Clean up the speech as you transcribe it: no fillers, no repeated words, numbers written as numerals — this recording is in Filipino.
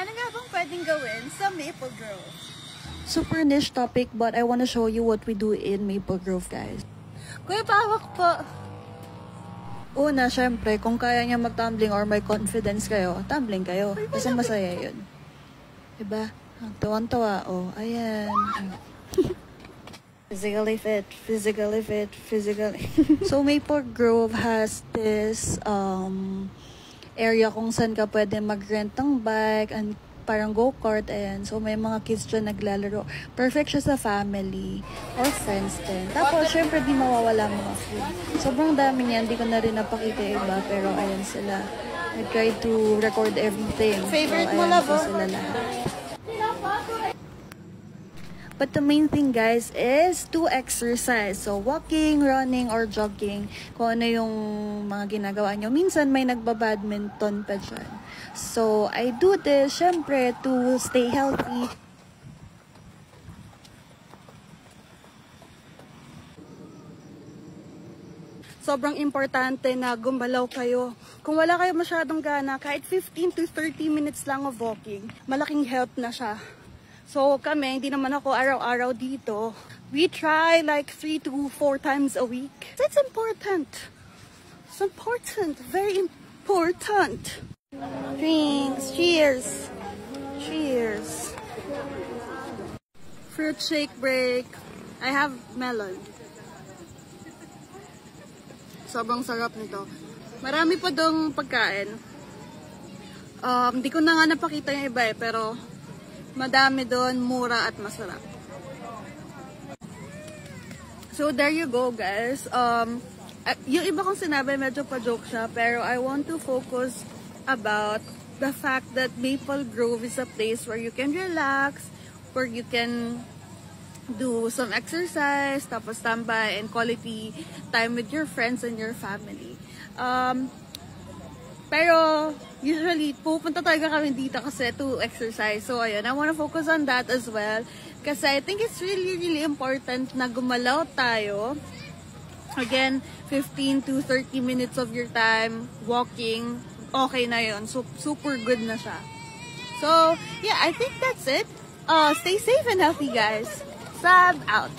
Ano nga bang pwedeng gawin sa Maple Grove? Super niche topic, but I want to show you what we do in Maple Grove, guys. Kuya, pawak po. Una, syempre, kung kaya niya mag-tumbling or may confidence kayo, tumbling kayo. Kasi masaya yun. Diba? Tuwan-tawa. Oh, ayan. Physically fit, physically fit, physically. So, Maple Grove has this area kung saan ka pwede mag-rent ng bike and parang go-kart, ayan. So, may mga kids dyan naglalaro. Perfect siya sa family or friends din. Tapos, syempre, di mawawala mga food. Sobrang dami niyan. Hindi ko na rin napakita iba. Pero, ayan sila. I tried to record everything. Favorite so, mo, ayan, love? sila lahat. But the main thing, guys, is to exercise. So, walking, running, or jogging. Kung ano yung mga ginagawa nyo. Minsan, may nagbabadminton pa dyan. So, I do this, syempre, to stay healthy. Sobrang importante na gumalaw kayo. Kung wala kayo masyadong gana, kahit 15 to 30 minutes lang of walking, malaking help na siya. So kami, hindi naman ako araw-araw dito. We try like 3 to 4 times a week. That's important. It's important. Very important. Drinks. Cheers. Cheers. Fruit shake break. I have melon. Sobrang sarap nito. Marami pa dong pagkain. Hindi ko na nga napakita yung iba pero madami doon, mura at masarap. So there you go, guys. Yung iba kong sinabi medyo pa-joke siya, pero I want to focus about the fact that Maple Grove is a place where you can relax, where you can do some exercise, tapos tambay and quality time with your friends and your family. Pero usually pupunta talaga kami dito kasi to exercise. So ayun, I want to focus on that as well. Kasi I think it's really important na gumalaw tayo. Again, 15 to 30 minutes of your time walking, okay na yun. So super good na siya. So yeah, I think that's it. Stay safe and healthy, guys. Sab out.